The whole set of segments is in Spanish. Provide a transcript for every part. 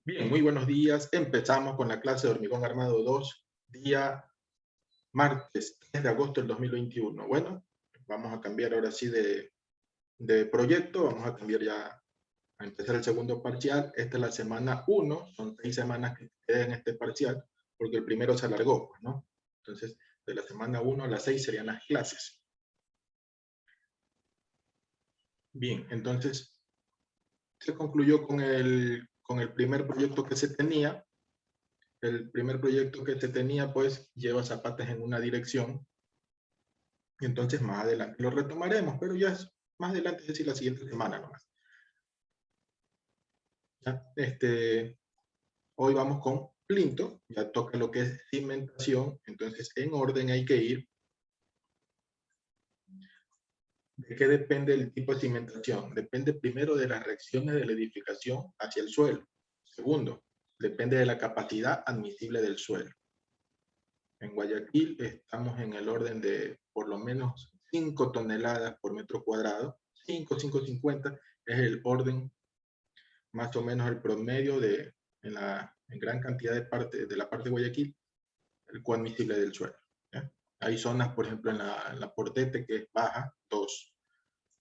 Bien, muy buenos días. Empezamos con la clase de hormigón armado 2, día martes 3 de agosto del 2021. Bueno, vamos a cambiar ahora sí de proyecto. Vamos a cambiar ya a empezar el segundo parcial. Esta es la semana 1. Son 6 semanas que quedan en este parcial porque el primero se alargó, ¿no? Entonces, de la semana 1 a la 6 serían las clases. Bien, entonces se concluyó con el primer proyecto que se tenía. El primer proyecto que se tenía, pues, lleva zapatas en una dirección. Entonces, más adelante lo retomaremos, pero ya es más adelante, es decir, la siguiente semana nomás. ¿Ya? Hoy vamos con plinto, ya toca lo que es cimentación, entonces en orden hay que ir. ¿De qué depende el tipo de cimentación? Depende primero de las reacciones de la edificación hacia el suelo. Segundo, depende de la capacidad admisible del suelo. En Guayaquil estamos en el orden de por lo menos 5 toneladas por metro cuadrado. 5,50 es el orden, más o menos el promedio en gran cantidad de la parte de Guayaquil, el coadmisible del suelo. ¿Ya? Hay zonas, por ejemplo, en la Portete, que es baja, 2.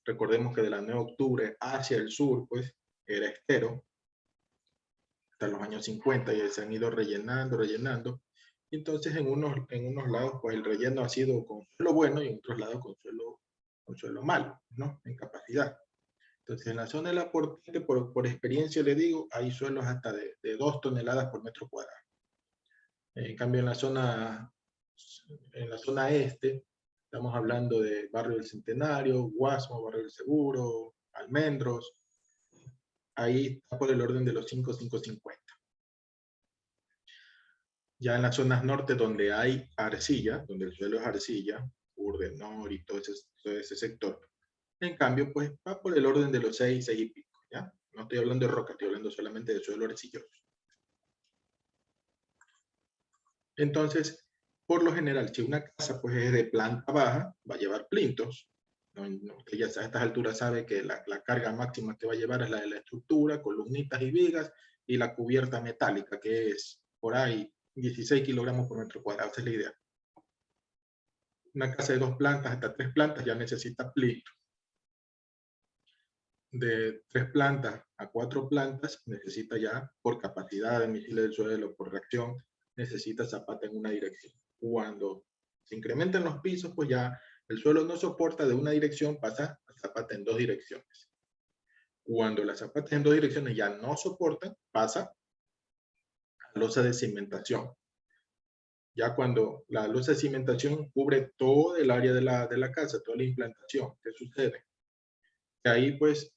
Recordemos que de la 9 de octubre hacia el sur, pues, era estero, hasta los años 50, y se han ido rellenando. Y entonces en unos lados, pues el relleno ha sido con suelo bueno y en otros lados con suelo malo, ¿no? En capacidad. Entonces en la zona de la Portete, por experiencia le digo, hay suelos hasta de 2 toneladas por metro cuadrado. En cambio en la zona este, estamos hablando de Barrio del Centenario, Guasmo, Barrio del Seguro, Almendros, ahí está por el orden de los 5,50. Ya en las zonas norte donde hay arcilla, donde el suelo es arcilla, Urdenor y todo ese sector, en cambio, pues va por el orden de los 6 y pico, ¿ya? No estoy hablando de roca, estoy hablando solamente de suelo arcilloso. Entonces, por lo general, si una casa pues es de planta baja, va a llevar plintos. Usted ya a estas alturas sabe que la carga máxima que va a llevar es la de la estructura, columnitas y vigas, y la cubierta metálica, que es por ahí 16 kilogramos por metro cuadrado. Esa es la idea. Una casa de 2 plantas hasta 3 plantas ya necesita plinto. De 3 plantas a 4 plantas necesita ya, por capacidad de admisible del suelo, por reacción, necesita zapata en una dirección. Cuando se incrementan los pisos, pues ya el suelo no soporta de una dirección, pasa a zapata en 2 direcciones. Cuando las zapatas en 2 direcciones ya no soportan, pasa a losa de cimentación. Ya cuando la losa de cimentación cubre todo el área de la casa, toda la implantación, ¿qué sucede? Que ahí pues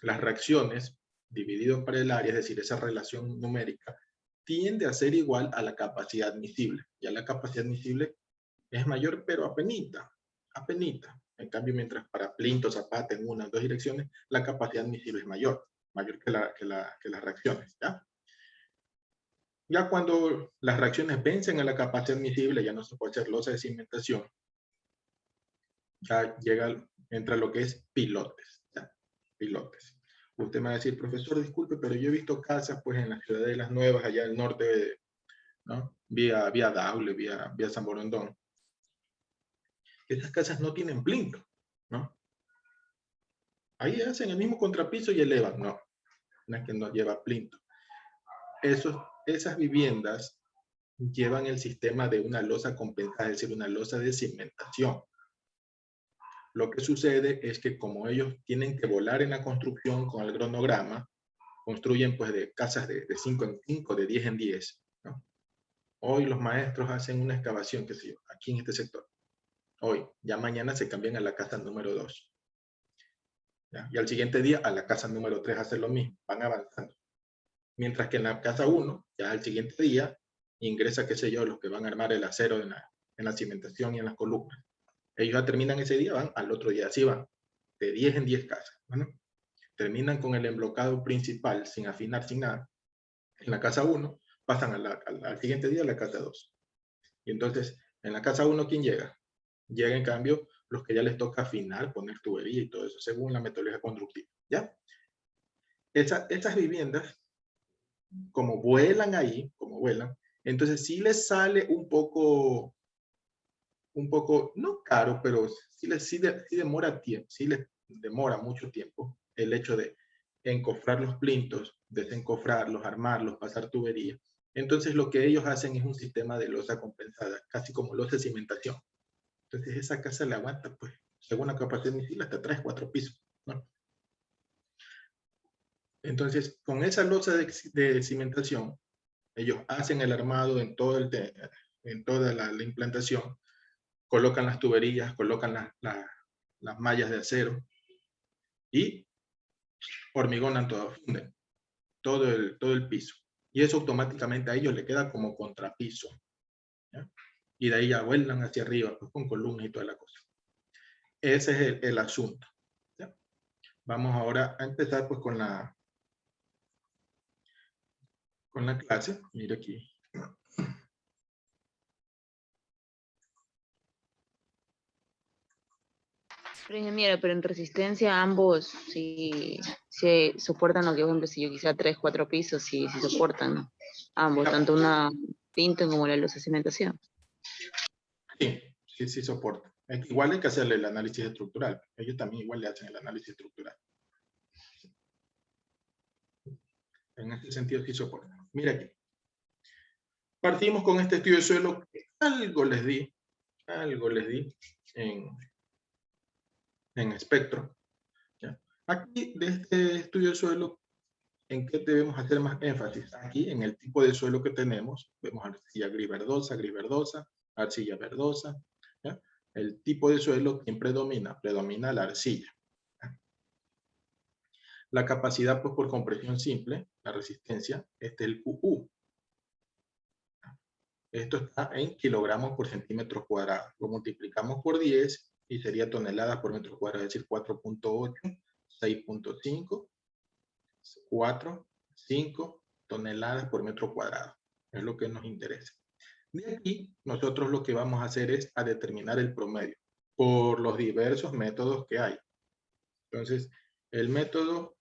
las reacciones dividido por el área, es decir, esa relación numérica, tiende a ser igual a la capacidad admisible. Ya la capacidad admisible es mayor, pero apenita. En cambio, mientras para plinto, zapata en una o 2 direcciones, la capacidad admisible es mayor que las reacciones. Ya cuando las reacciones vencen a la capacidad admisible, ya no se puede hacer losa de cimentación, ya entra lo que es pilotes. ¿Ya? Pilotes. Usted me va a decir, profesor, disculpe, pero yo he visto casas pues en las ciudadelas nuevas allá al norte, ¿no? Vía Daule, vía San Borondón. Estas casas no tienen plinto, ¿no? Ahí hacen el mismo contrapiso y elevan. No, no es que no lleva plinto. Esas viviendas llevan el sistema de una losa compensada, es decir, una losa de cimentación. Lo que sucede es que como ellos tienen que volar en la construcción con el cronograma, construyen pues de casas de 5 en 5, de 10 en 10. ¿No? Hoy los maestros hacen una excavación, que sé yo, aquí en este sector. Hoy, ya mañana se cambian a la casa número 2. ¿Ya? Y al siguiente día a la casa número 3 hacen lo mismo, van avanzando. Mientras que en la casa 1, ya al siguiente día, ingresa, qué sé yo, los que van a armar el acero en la cimentación y en las columnas. Ellos ya terminan ese día, van al otro día, así van, de 10 en 10 casas. Bueno, terminan con el emblocado principal sin afinar, sin nada, en la casa 1, pasan al siguiente día a la casa 2. Y entonces, en la casa 1, ¿quién llega? Llega, en cambio, los que ya les toca afinar, poner tubería y todo eso, según la metodología constructiva. ¿Ya? Esas viviendas como vuelan ahí, como vuelan, entonces sí les sale un poco, no caro, pero sí demora tiempo, sí les demora mucho tiempo el hecho de encofrar los plintos, desencofrarlos, armarlos, pasar tubería. Entonces lo que ellos hacen es un sistema de losa compensada, casi como losa de cimentación. Entonces esa casa le aguanta, pues, según la capacidad de misil, hasta 3, 4 pisos, ¿no? Entonces, con esa losa de cimentación, ellos hacen el armado en toda la implantación, colocan las tuberías, colocan las mallas de acero y hormigonan todo, funden todo el piso. Y eso automáticamente a ellos le queda como contrapiso, ¿ya? Y de ahí ya vuelan hacia arriba, pues, con columnas y toda la cosa. Ese es el asunto, ¿ya? Vamos ahora a empezar pues con la clase. Mira aquí. Pero ingeniero, pero en resistencia ambos si soportan lo que, por ejemplo, si yo quisiera 3, 4 pisos, si soportan, ¿no? Ambos, tanto una pinta como la luz de cimentación. Sí soporta. Igual hay que hacerle el análisis estructural. Ellos también igual le hacen el análisis estructural. En este sentido sí soporta. Mira aquí. Partimos con este estudio de suelo que algo les di en espectro. ¿Ya? Aquí, de este estudio de suelo, ¿en qué debemos hacer más énfasis? Aquí, en el tipo de suelo que tenemos, vemos arcilla gris verdosa, arcilla verdosa. ¿Ya? El tipo de suelo, ¿quién predomina? Predomina la arcilla. ¿Ya? La capacidad, pues, por compresión simple, la resistencia, este es el QU. Esto está en kilogramos por centímetro cuadrado. Lo multiplicamos por 10 y sería toneladas por metro cuadrado, es decir, 4.8, 6.5, 4, 5 toneladas por metro cuadrado. Es lo que nos interesa. De aquí, nosotros lo que vamos a hacer es a determinar el promedio por los diversos métodos que hay. Entonces, el método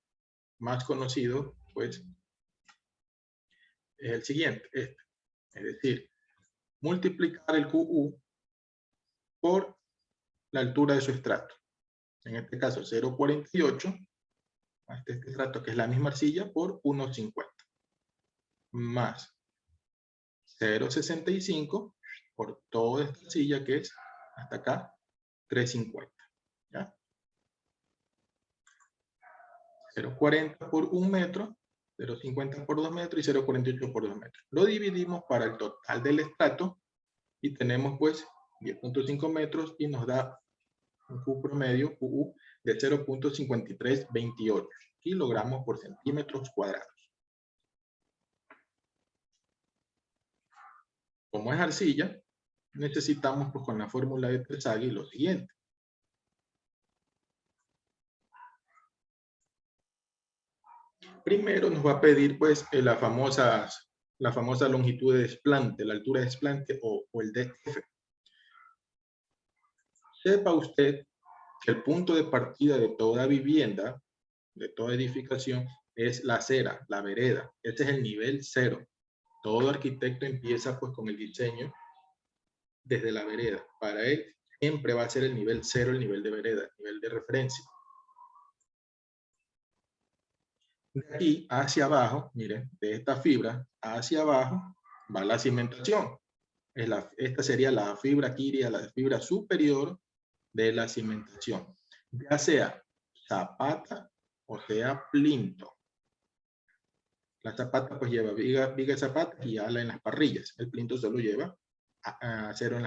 más conocido, pues, es el siguiente. Es decir, multiplicar el QU por la altura de su estrato. En este caso, 0.48, este estrato que es la misma arcilla, por 1.50. Más 0.65 por toda esta arcilla que es hasta acá 3.50. ¿Ya? 0.40 por 1 metro, 0.50 por 2 metros y 0.48 por 2 metros. Lo dividimos para el total del estrato y tenemos pues 10.5 metros y nos da un Q promedio, QU, de 0.5328 kilogramos por centímetros cuadrados. Como es arcilla, necesitamos pues con la fórmula de Terzaghi lo siguiente. Primero nos va a pedir pues la famosa longitud de desplante, la altura de desplante o el DF. Sepa usted que el punto de partida de toda vivienda, de toda edificación, es la acera, la vereda. Este es el nivel 0. Todo arquitecto empieza pues con el diseño desde la vereda. Para él siempre va a ser el nivel 0, el nivel de vereda, el nivel de referencia. De aquí hacia abajo, miren, de esta fibra hacia abajo va la cimentación. Esta sería la fibra, aquí iría la fibra superior de la cimentación. Ya sea zapata o sea plinto. La zapata pues lleva viga de zapata y ala en las parrillas. El plinto solo lleva acero en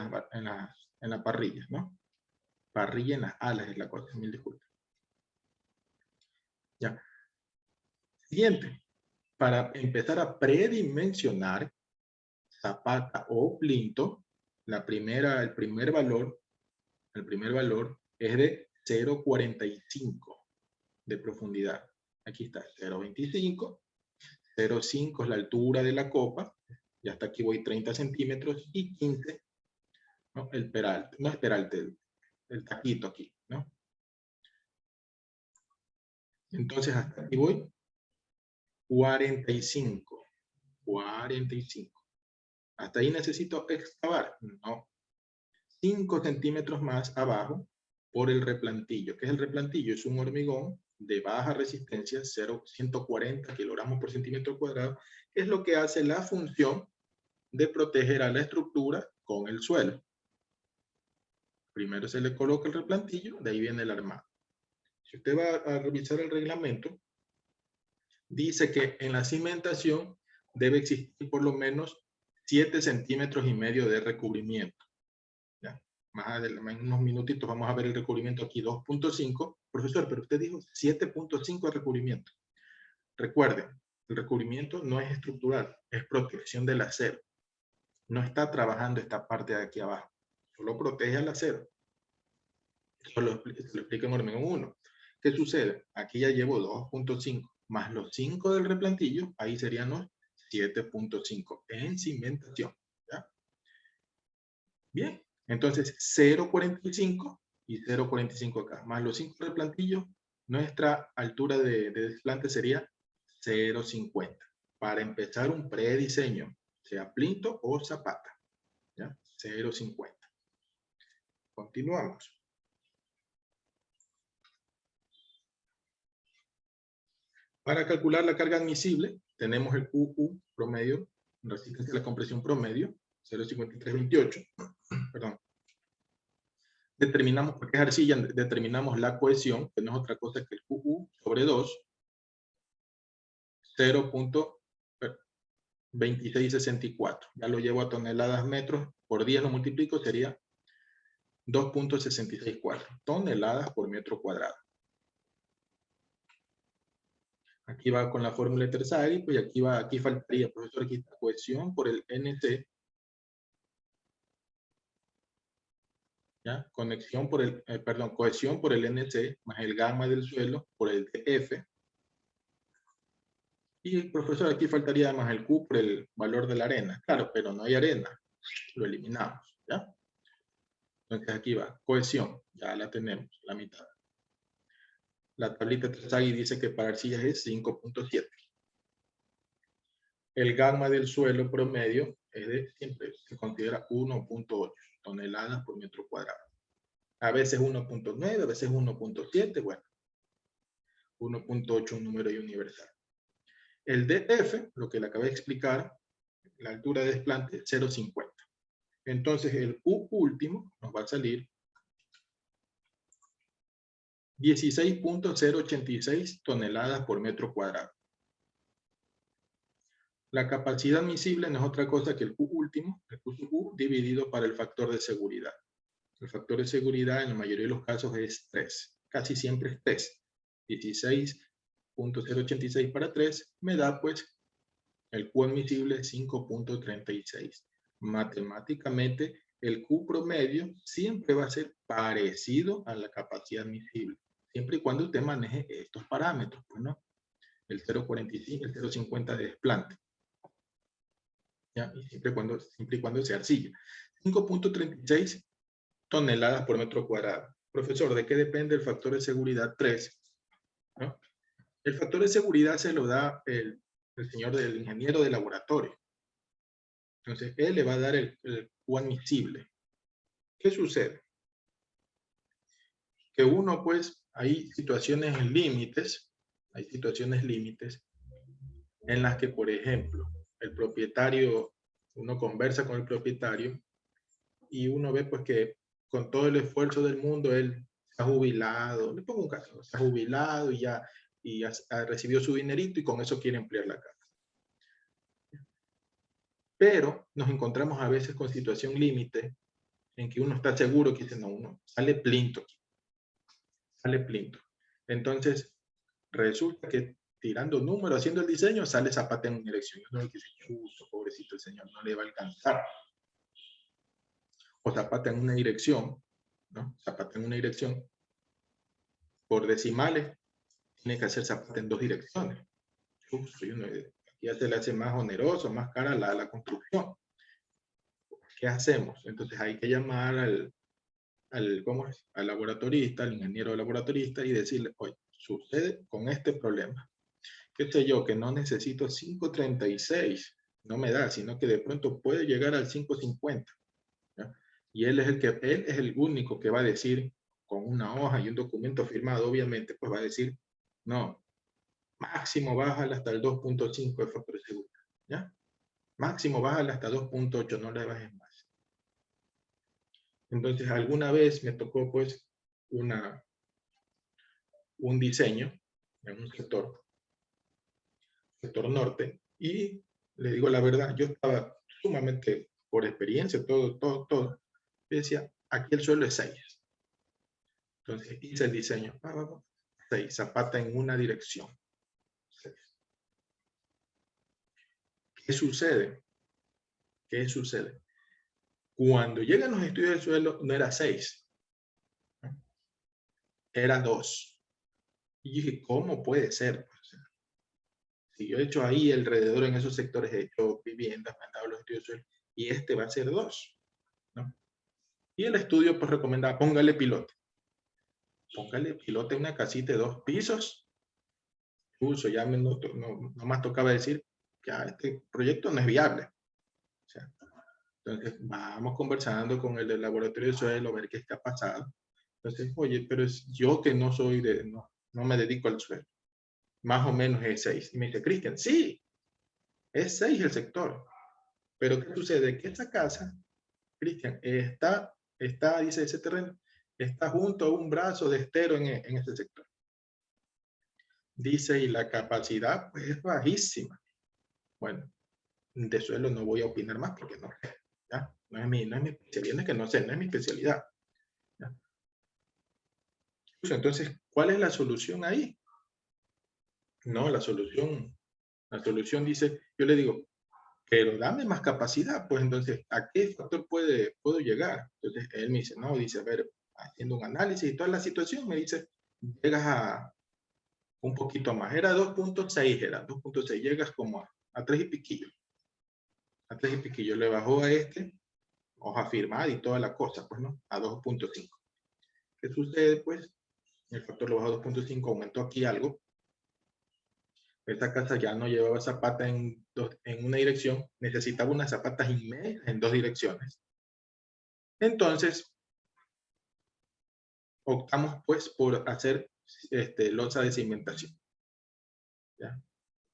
las parrillas, ¿no? Parrilla en las alas es la cosa, mil disculpas. Ya. Siguiente. Para empezar a predimensionar zapata o plinto, el primer valor es de 0.45 de profundidad. Aquí está 0.25, 0.5 es la altura de la copa, y hasta aquí voy 30 centímetros, y 15, ¿no? El peralte, no es peralte, el taquito aquí, ¿no? Entonces hasta aquí voy 45. 45. ¿Hasta ahí necesito excavar? No. 5 centímetros más abajo por el replantillo. ¿Qué es el replantillo? Es un hormigón de baja resistencia, 140 kilogramos por centímetro cuadrado, que es lo que hace la función de proteger a la estructura con el suelo. Primero se le coloca el replantillo, de ahí viene el armado. Si usted va a revisar el reglamento, dice que en la cimentación debe existir por lo menos 7 centímetros y medio de recubrimiento. ¿Ya? En unos minutitos vamos a ver el recubrimiento aquí, 2.5. Profesor, pero usted dijo 7.5 de recubrimiento. Recuerden, el recubrimiento no es estructural, es protección del acero. No está trabajando esta parte de aquí abajo, solo protege al acero. Eso lo explico en hormigón 1. ¿Qué sucede? Aquí ya llevo 2.5 más los 5 del replantillo, ahí serían los 7.5 en cimentación. ¿Ya? Bien, entonces 0.45 y 0.45 acá, más los 5 del replantillo, nuestra altura de desplante sería 0.50. Para empezar un prediseño, sea plinto o zapata. ¿Ya? 0.50. Continuamos. Para calcular la carga admisible, tenemos el QU promedio, resistencia a la compresión promedio, 0.5328. Perdón. Determinamos, porque es arcilla, determinamos la cohesión, que no es otra cosa que el QU sobre 2, 0.2664. Ya lo llevo a toneladas metros, por 10 lo multiplico, sería 2.664 toneladas por metro cuadrado. Aquí va con la fórmula de Terzaghi, pues aquí faltaría, profesor, aquí está cohesión por el NC, ¿ya? Cohesión por el NC más el gamma del suelo por el DF. Y, profesor, aquí faltaría más el Q por el valor de la arena. Claro, pero no hay arena. Lo eliminamos, ¿ya? Entonces aquí va, cohesión, ya la tenemos, la mitad. La tablita Terzaghi dice que para arcillas es 5.7. El gamma del suelo promedio siempre se considera 1.8 toneladas por metro cuadrado. A veces 1.9, a veces 1.7, bueno. 1.8 un número universal. El DF, lo que le acabé de explicar, la altura de desplante, 0.50. Entonces el U último nos va a salir 16.086 toneladas por metro cuadrado. La capacidad admisible no es otra cosa que el Q último, el Q dividido para el factor de seguridad. El factor de seguridad en la mayoría de los casos es 3. Casi siempre es 3. 16.086 para 3 me da pues el Q admisible 5.36. Matemáticamente el Q promedio siempre va a ser parecido a la capacidad admisible. Siempre y cuando usted maneje estos parámetros, pues no. El 0.45, el 0.50 de desplante. ¿Ya? Y siempre y cuando sea arcilla. 5.36 toneladas por metro cuadrado. Profesor, ¿de qué depende el factor de seguridad 3? ¿No? El factor de seguridad se lo da el ingeniero de laboratorio. Entonces, él le va a dar el Q admisible. ¿Qué sucede? Que uno, pues, hay situaciones límites en las que, por ejemplo, el propietario, uno conversa con el propietario y uno ve, pues, que con todo el esfuerzo del mundo, él se ha jubilado, le pongo un caso, se ha jubilado y ya ha recibido su dinerito y con eso quiere ampliar la casa. Pero nos encontramos a veces con situación límite en que uno está seguro que dice, no, uno sale plinto aquí. Sale plinto. Entonces, resulta que tirando números, haciendo el diseño, sale zapata en una dirección. Uno dice, chuzo, pobrecito el señor, no le va a alcanzar. O zapata en una dirección, ¿no? Zapata en una dirección. Por decimales, tiene que hacer zapata en 2 direcciones. Chuzo, aquí ya se le hace más oneroso, más cara la construcción. ¿Qué hacemos? Entonces hay que llamar al laboratorista, al ingeniero laboratorista y decirle, oye, sucede con este problema. ¿Qué sé yo? Que no necesito 5.36, no me da, sino que de pronto puede llegar al 550. ¿Ya? Y él es el único que va a decir, con una hoja y un documento firmado, obviamente, pues va a decir, no, máximo bájale hasta el 2.5 de factor de seguridad, ¿ya? Máximo bájale hasta 2.8, no le bajes más. Entonces, alguna vez me tocó, pues, un diseño en un sector norte, y le digo la verdad, yo estaba sumamente, por experiencia, todo, yo decía, aquí el suelo es 6. Entonces hice el diseño, 6, zapata en una dirección. 6. ¿Qué sucede? ¿Qué sucede? Cuando llegan los estudios del suelo, no era 6, ¿no? Era 2. Y dije, ¿cómo puede ser? Si yo he hecho ahí alrededor en esos sectores, he hecho viviendas, me han dado los estudios del suelo, y este va a ser 2, ¿no? Y el estudio pues recomendaba, póngale pilote. Póngale pilote a una casita de 2 pisos. Incluso ya no más tocaba decir, ya este proyecto no es viable. O sea, entonces vamos conversando con el del laboratorio de suelo, a ver qué está pasando. Entonces, oye, pero es yo que no soy no me dedico al suelo. Más o menos es 6. Y me dice, Cristian, sí, es 6 el sector. Pero ¿qué sucede? Que esta casa, Cristian, dice ese terreno, está junto a un brazo de estero en ese sector. Dice, y la capacidad pues es bajísima. Bueno, de suelo no voy a opinar más porque no, ¿ya? No es mi especialidad, es que no sé, no es mi especialidad. ¿Ya? Entonces, ¿cuál es la solución ahí? No, la solución dice, yo le digo, pero dame más capacidad, pues entonces, ¿a qué factor puedo llegar? Entonces, él me dice, no, dice, a ver, haciendo un análisis y toda la situación, me dice, llegas a un poquito más, era 2.6, llegas como a 3 y piquillo. A 3 y piquillo le bajó a hoja firmada y toda la cosa, pues, ¿no? A 2.5. ¿Qué sucede, pues? El factor lo bajó a 2.5, aumentó aquí algo. Esta casa ya no llevaba zapata en una dirección, necesitaba unas zapatas inmediatas en 2 direcciones. Entonces, optamos, pues, por hacer losa de cimentación. ¿Ya?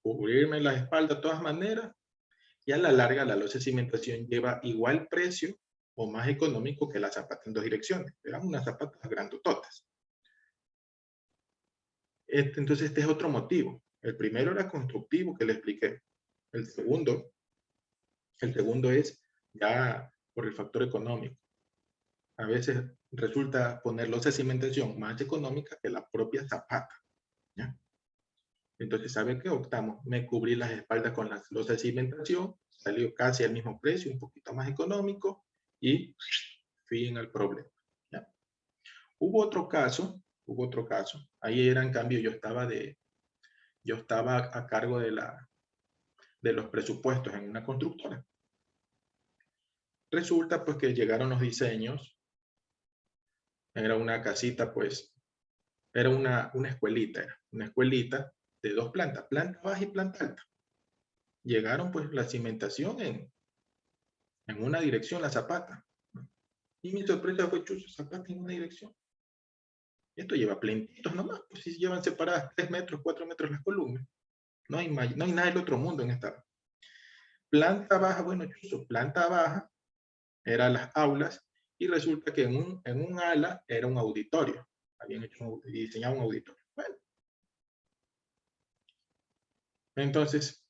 Cubrirme la espalda de todas maneras, y a la larga la losa de cimentación lleva igual precio o más económico que la zapata en 2 direcciones. Eran unas zapatas grandototas. Entonces, este es otro motivo. El primero era constructivo, que le expliqué. El segundo es ya por el factor económico. A veces resulta poner losa de cimentación más económica que la propia zapata. ¿Ya? Entonces, ¿sabe qué optamos? Me cubrí las espaldas con las losas de cimentación, salió casi al mismo precio, un poquito más económico, y fin al problema. ¿Ya? Hubo otro caso, ahí era en cambio yo estaba a cargo de los presupuestos en una constructora. Resulta pues que llegaron los diseños, era una casita pues, era una escuelita de 2 plantas, planta baja y planta alta. Llegaron pues la cimentación en una dirección, la zapata. Y mi sorpresa fue, chuzo, zapata en una dirección. Esto lleva plentitos nomás, pues si llevan separadas 3 metros, 4 metros las columnas. No hay nada del otro mundo en esta. Planta baja, bueno, chuzo, planta baja, eran las aulas, y resulta que en un ala era un auditorio. Habían diseñado un auditorio. Bueno, entonces,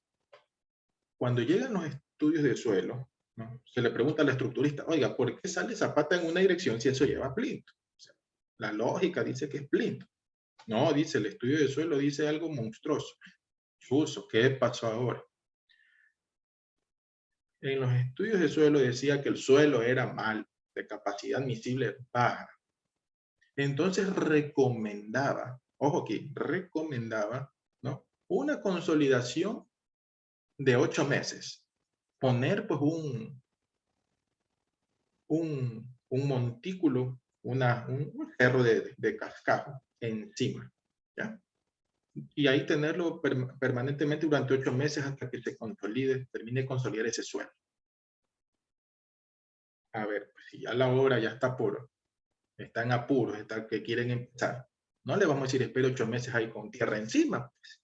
cuando llegan los estudios de suelo, ¿no? Se le pregunta al estructurista, oiga, ¿por qué sale zapata en una dirección si eso lleva plinto? O sea, la lógica dice que es plinto. No, dice, el estudio de suelo dice algo monstruoso. Chuzo, ¿qué pasó ahora? En los estudios de suelo decía que el suelo era mal, de capacidad admisible baja. Entonces recomendaba, ojo aquí, recomendaba, ¿no? Una consolidación de 8 meses. Poner pues un montículo, un cerro de cascajo encima, ¿ya? y ahí tenerlo permanentemente durante 8 meses hasta que se consolide, termine de consolidar ese suelo. A ver, pues si ya la obra ya está en apuros, está que quieren empezar, no le vamos a decir espera 8 meses ahí con tierra encima. Pues.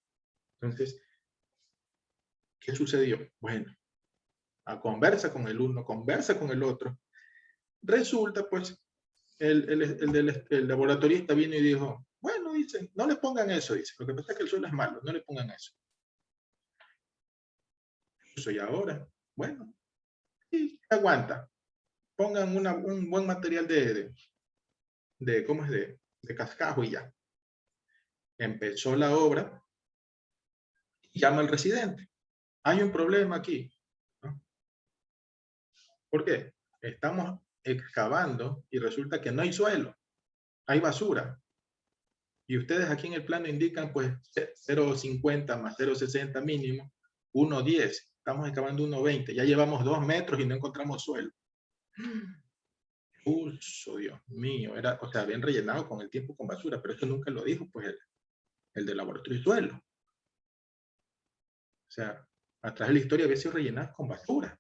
Entonces, ¿qué sucedió? Bueno, conversa con el uno, conversa con el otro. Resulta, pues, el laboratorista vino y dijo, bueno, dice, no le pongan eso, dice, lo que pasa es que el suelo es malo, no le pongan eso. Eso y ahora, bueno, y aguanta. Pongan un buen material ¿cómo es? De cascajo y ya. Empezó la obra, llama al residente. Hay un problema aquí. ¿No? ¿Por qué? Estamos excavando y resulta que no hay suelo, hay basura. Y ustedes aquí en el plano indican pues 0,50 más 0,60 mínimo, 1,10. Estamos excavando 1,20. Ya llevamos 2 metros y no encontramos suelo. Dios mío, o sea, habían rellenado con el tiempo con basura, pero eso nunca lo dijo pues el de laboratorio y suelo. O sea, atrás de la historia había sido rellenada con basura.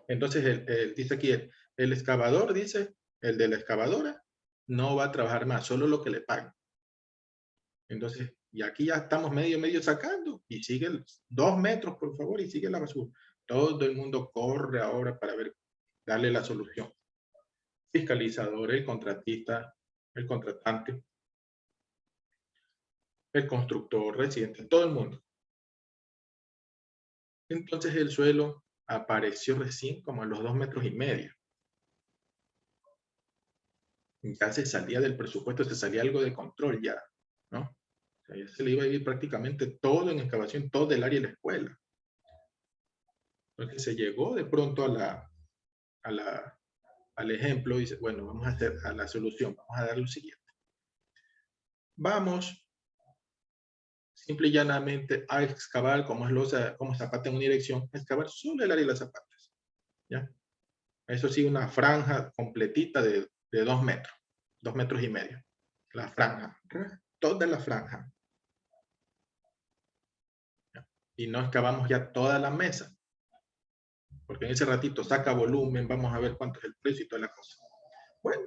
Entonces, dice aquí, el excavador dice, el de la excavadora, no va a trabajar más, solo lo que le pagan. Entonces, y aquí ya estamos medio sacando, y sigue 2 metros, por favor, y sigue la basura. Todo el mundo corre ahora para darle la solución. Fiscalizador, el contratista, el contratante, el constructor, residente, todo el mundo. Entonces el suelo apareció recién como a los 2,5 metros. Ya se salía del presupuesto, se salía algo de control ya, ¿no? O sea, ya se le iba a ir prácticamente todo en excavación, todo el área de la escuela. Entonces se llegó de pronto al ejemplo y dice, bueno, vamos a hacer a la solución, vamos a dar lo siguiente. Vamos simple y llanamente a excavar como zapata en una dirección, excavar solo el área de las zapatas. ¿Ya? Eso sí, una franja completita de 2 metros, 2,5 metros. La franja, toda la franja. ¿Ya? Y no excavamos ya toda la mesa, porque en ese ratito saca volumen, vamos a ver cuánto es el precio y toda la cosa. Bueno,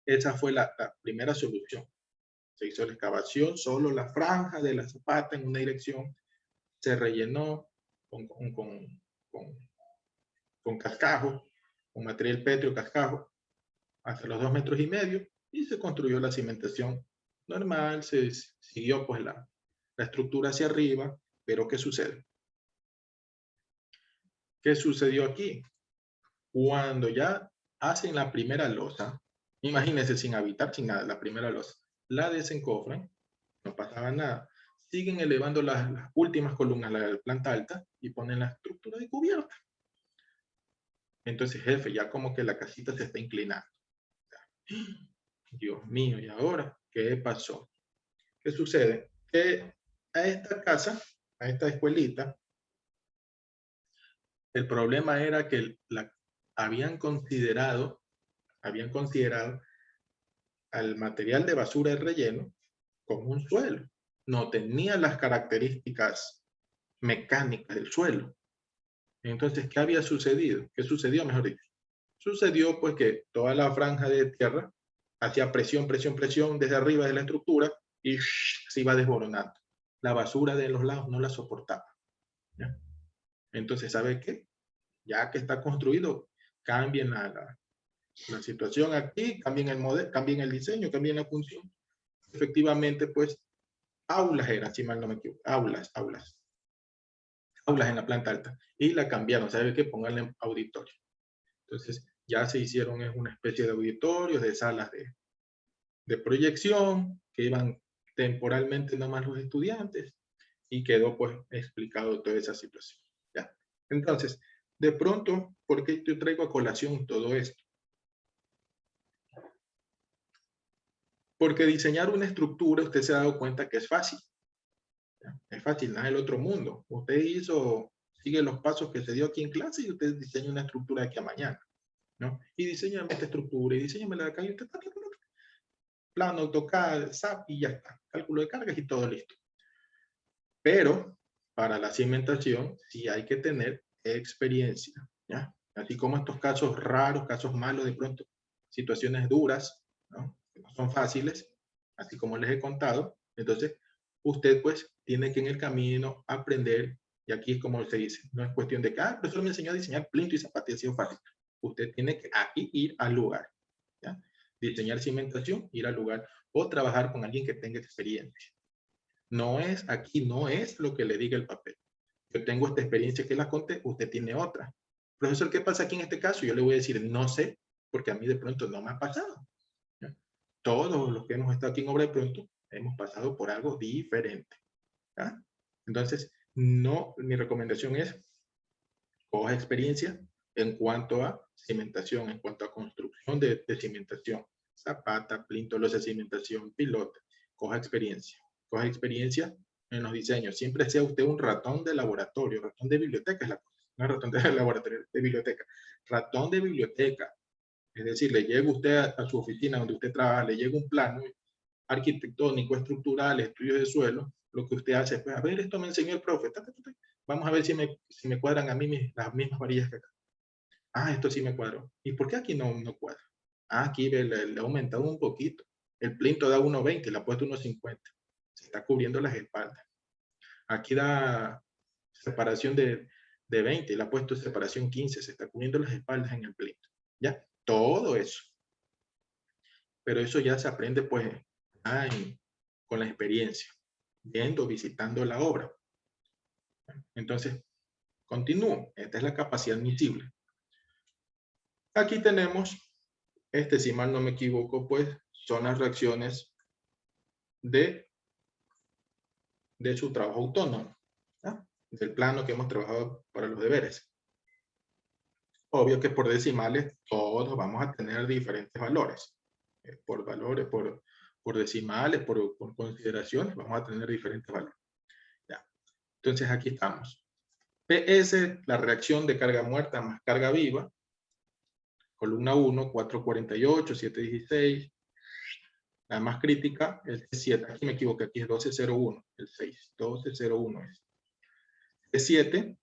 esa fue la primera solución. Se hizo la excavación, solo la franja de la zapata en una dirección, se rellenó con cascajo, con material pétreo cascajo, hasta los 2,5 metros, y se construyó la cimentación normal, se siguió pues la estructura hacia arriba, pero ¿qué sucede? ¿Qué sucedió aquí? Cuando ya hacen la primera losa, imagínense sin habitar, sin nada, la primera losa, la desencofran, no pasaba nada, siguen elevando las últimas columnas, la planta alta, y ponen la estructura de cubierta. Entonces, jefe, ya como que la casita se está inclinando. Dios mío, ¿y ahora qué pasó? ¿Qué sucede? Que a esta casa, a esta escuelita, el problema era que habían considerado al material de basura de relleno como un suelo. No tenía las características mecánicas del suelo. Entonces, ¿qué había sucedido? ¿Qué sucedió, mejor dicho? Sucedió pues que toda la franja de tierra hacía presión desde arriba de la estructura y se iba desboronando. La basura de los lados no la soportaba. ¿Ya? Entonces, ¿sabe qué? Ya que está construido, cambien la situación aquí, cambien el modelo, cambien el diseño, cambien la función. Efectivamente, pues, aulas era, si mal no me equivoco, aulas en la planta alta. Y la cambiaron, ¿sabe qué? Pónganle en auditorio. Entonces, ya se hicieron una especie de auditorios, de salas de proyección, que iban temporalmente nomás los estudiantes, y quedó pues explicado toda esa situación. ¿Ya? Entonces, de pronto, ¿por qué yo traigo a colación todo esto? Porque diseñar una estructura, usted se ha dado cuenta que es fácil. ¿Ya? Es fácil, nada del otro mundo. Usted sigue los pasos que se dio aquí en clase y usted diseña una estructura de aquí a mañana. ¿No? Y diseñame esta estructura, y diseñame la de acá, y usted plano, AutoCAD, SAP y ya está. Cálculo de cargas y todo listo. Pero para la cimentación sí hay que tener experiencia, ¿ya? Así como estos casos raros, casos malos, de pronto, situaciones duras, ¿no? Que no son fáciles, así como les he contado. Entonces, usted pues tiene que en el camino aprender, y aquí es como se dice, no es cuestión de que, el profesor me enseñó a diseñar plinto y zapatillas, ha sido fácil. Usted tiene que aquí ir al lugar, ¿ya? Diseñar cimentación, ir al lugar, o trabajar con alguien que tenga experiencia. No es aquí, no es lo que le diga el papel. Yo tengo esta experiencia que la conté, usted tiene otra. Profesor, ¿qué pasa aquí en este caso? Yo le voy a decir, no sé, porque a mí de pronto no me ha pasado. ¿Ya? Todos los que hemos estado aquí en Obra de Pronto hemos pasado por algo diferente. ¿Ya? Entonces, no, mi recomendación es, coja experiencia en cuanto a cimentación, en cuanto a construcción de cimentación. Zapata, plinto, losa de cimentación, pilote. Coja experiencia. Coja experiencia en los diseños. Siempre sea usted un ratón de laboratorio, ratón de biblioteca es la cosa. No es ratón de laboratorio, de biblioteca. Ratón de biblioteca. Es decir, le llega usted a su oficina donde usted trabaja, le llega un plano arquitectónico, estructural, estudios de suelo. Lo que usted hace es, pues, a ver, esto me enseñó el profe. Vamos a ver si me cuadran a mí las mismas varillas que acá. Esto sí me cuadró. ¿Y por qué aquí no cuadra? Aquí le he aumentado un poquito. El plinto da 1.20, le ha puesto 1.50. Se está cubriendo las espaldas. Aquí da separación de 20, le ha puesto separación 15, se está cubriendo las espaldas en el plinto. ¿Ya? Todo eso. Pero eso ya se aprende pues con la experiencia, viendo, visitando la obra. Entonces, continúo. Esta es la capacidad admisible. Aquí tenemos, si mal no me equivoco, pues son las reacciones de su trabajo autónomo, ¿no? Del plano que hemos trabajado para los deberes. Obvio que por decimales todos vamos a tener diferentes valores. Por valores, por decimales, por consideraciones, vamos a tener diferentes valores. Ya. Entonces aquí estamos. PS, la reacción de carga muerta más carga viva. Columna 1, 448, 716. La más crítica es 7. Aquí me equivoqué, aquí es 1201. El 6, 1201 es. Es 7,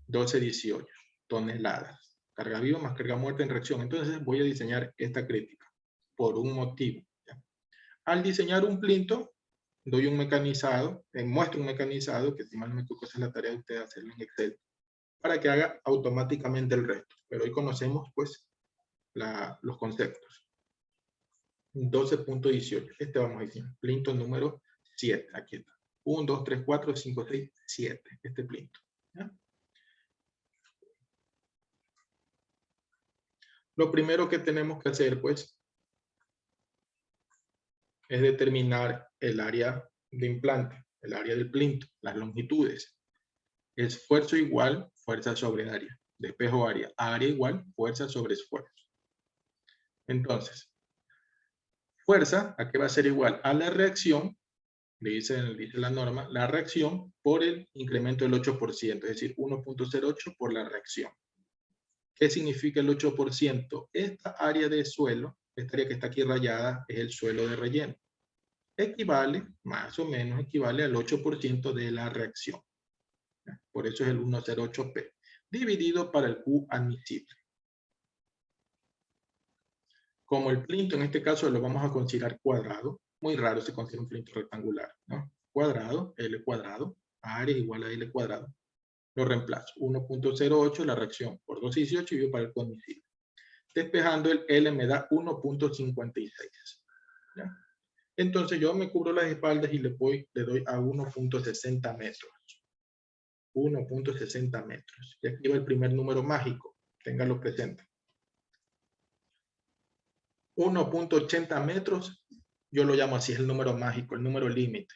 1218 toneladas. Carga viva más carga muerta en reacción. Entonces voy a diseñar esta crítica por un motivo. ¿Ya? Al diseñar un plinto, doy un mecanizado, muestro un mecanizado, que si mal no me equivoco, esa es la tarea de usted hacerlo en Excel, para que haga automáticamente el resto. Pero hoy conocemos pues los conceptos. 12.18. Vamos a decir, plinto número 7. Aquí está. 1, 2, 3, 4, 5, 6, 7. Este plinto. ¿Ya? Lo primero que tenemos que hacer, pues, es determinar el área de implante, el área del plinto, las longitudes. Esfuerzo igual, fuerza sobre área. Despejo área. Área igual, fuerza sobre esfuerzo. Entonces, fuerza, ¿a qué va a ser igual? A la reacción, dice la norma, la reacción por el incremento del 8%, es decir, 1.08 por la reacción. ¿Qué significa el 8%? Esta área de suelo, esta área que está aquí rayada, es el suelo de relleno. Equivale, más o menos, equivale al 8% de la reacción. Por eso es el 108P, dividido para el Q admisible. Como el plinto en este caso lo vamos a considerar cuadrado, muy raro se considera un plinto rectangular, ¿no? Cuadrado, L cuadrado, área igual a L cuadrado. Lo reemplazo, 1.08 la reacción por 2.18 y yo para el Q admisible. Despejando el L me da 1.56. ¿Ya? Entonces yo me cubro las espaldas y le doy a 1.60 metros. 1.60 metros. Y aquí va el primer número mágico. Téngalo presente. 1.80 metros, yo lo llamo así, es el número mágico, el número límite.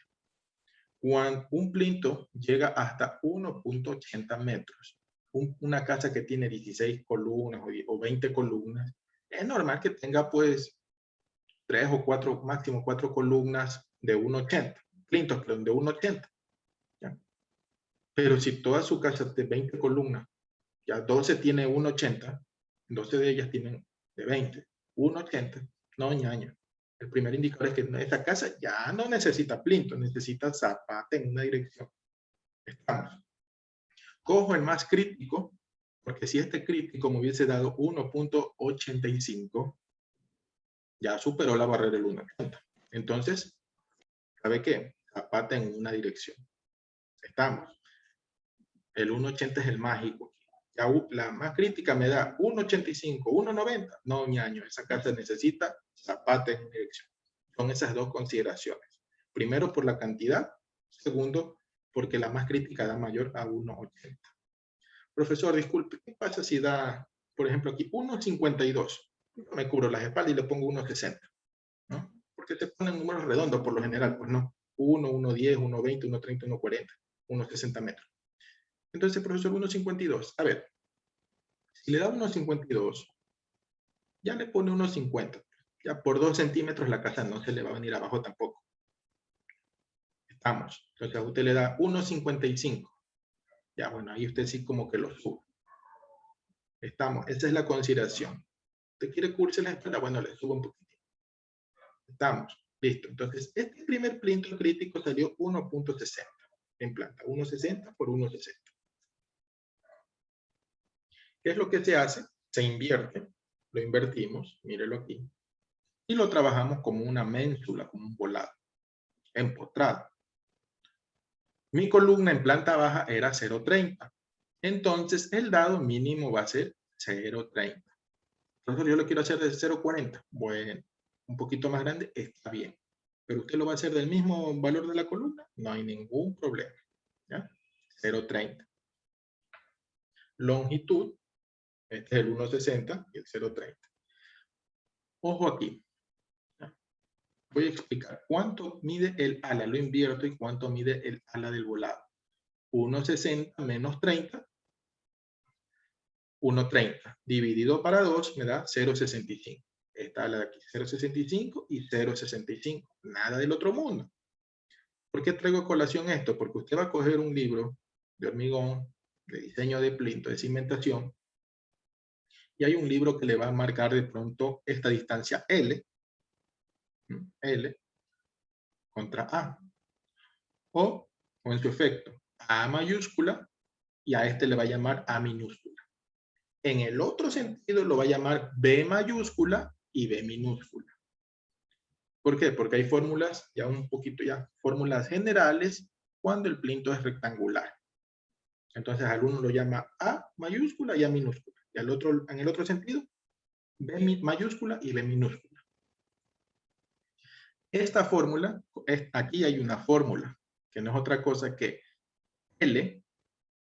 Cuando un plinto llega hasta 1.80 metros, una casa que tiene 16 columnas o 20 columnas, es normal que tenga pues 3 o 4, máximo 4 columnas de 1.80, plintos de 1.80. Pero si toda su casa es de 20 columnas, ya 12 tiene 1.80, 12 de ellas tienen de 20, 1.80, no ñaño. El primer indicador es que esta casa ya no necesita plinto, necesita zapata en una dirección. Estamos. Cojo el más crítico, porque si este crítico me hubiese dado 1.85, ya superó la barrera del 1.80. Entonces, ¿sabe qué? Zapata en una dirección. Estamos. El 1.80 es el mágico. Ya la más crítica me da 1.85, 1.90. No, ñaño, esa carta necesita zapata en una dirección. Son esas dos consideraciones. Primero, por la cantidad. Segundo, porque la más crítica da mayor a 1.80. Profesor, disculpe, ¿qué pasa si da, por ejemplo, aquí 1.52? Me cubro las espaldas y le pongo 1.60, ¿no? Porque te ponen números redondos por lo general, pues no. 1, 1.10, 1.20, 1.30, 1.40, 1.60 metros. Entonces, profesor, 1.52. A ver, si le da 1.52, ya le pone 1.50. Ya por 2 centímetros la casa no se le va a venir abajo tampoco. Estamos. Entonces, a usted le da 1.55. Ya, bueno, ahí usted sí como que lo sube. Estamos. Esa es la consideración. ¿Usted quiere cubrirse la espalda? Bueno, le subo un poquito. Estamos. Listo. Entonces, este primer plinto crítico salió 1.60 en planta. 1.60 por 1.60. ¿Qué es lo que se hace? Se invierte. Lo invertimos. Mírelo aquí. Y lo trabajamos como una ménsula, como un volado. Empotrado. Mi columna en planta baja era 0.30. Entonces, el dado mínimo va a ser 0.30. Entonces, yo lo quiero hacer de 0.40. Bueno, un poquito más grande está bien. Pero usted lo va a hacer del mismo valor de la columna, no hay ningún problema. ¿Ya? 0.30. Longitud, este es el 1.60 y el 0.30. Ojo aquí. ¿Ya? Voy a explicar cuánto mide el ala, lo invierto, y cuánto mide el ala del volado. 1.60 menos 30, 1.30 dividido para 2 me da 0.65. Esta ala de aquí, 0.65 y 0.65. Nada del otro mundo. ¿Por qué traigo a colación esto? Porque usted va a coger un libro de hormigón, de diseño de plinto, de cimentación, y hay un libro que le va a marcar de pronto esta distancia L, L contra A, o en su efecto, A mayúscula, y a este le va a llamar A minúscula. En el otro sentido lo va a llamar B mayúscula y B minúscula. ¿Por qué? Porque hay fórmulas, ya un poquito ya, fórmulas generales cuando el plinto es rectangular. Entonces al uno lo llama A mayúscula y A minúscula. Y al otro, en el otro sentido, B mayúscula y B minúscula. Esta fórmula, aquí hay una fórmula, que no es otra cosa que L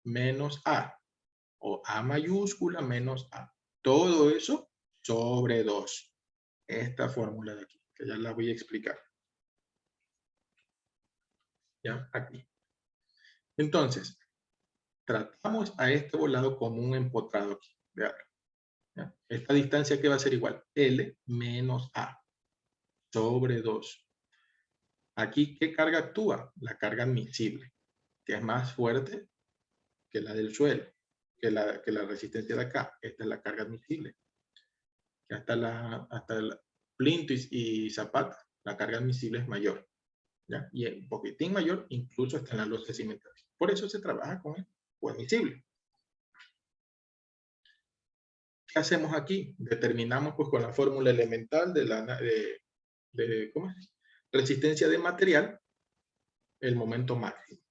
menos A, o A mayúscula menos A. Todo eso sobre 2. Esta fórmula de aquí, que ya la voy a explicar. Ya, aquí. Entonces, tratamos a este volado como un empotrado aquí. Vean. ¿Ya? Esta distancia que va a ser igual, L menos A, sobre 2. Aquí, ¿qué carga actúa? La carga admisible, que es más fuerte que la del suelo, que la resistencia de acá. Esta es la carga admisible. Que hasta el plinto y zapata, la carga admisible es mayor. ¿Ya? Y un poquitín mayor, incluso hasta en la losa de cimentación. Por eso se trabaja con el admisible. ¿Qué hacemos aquí? Determinamos pues con la fórmula elemental de ¿cómo es? Resistencia de material, el momento máximo.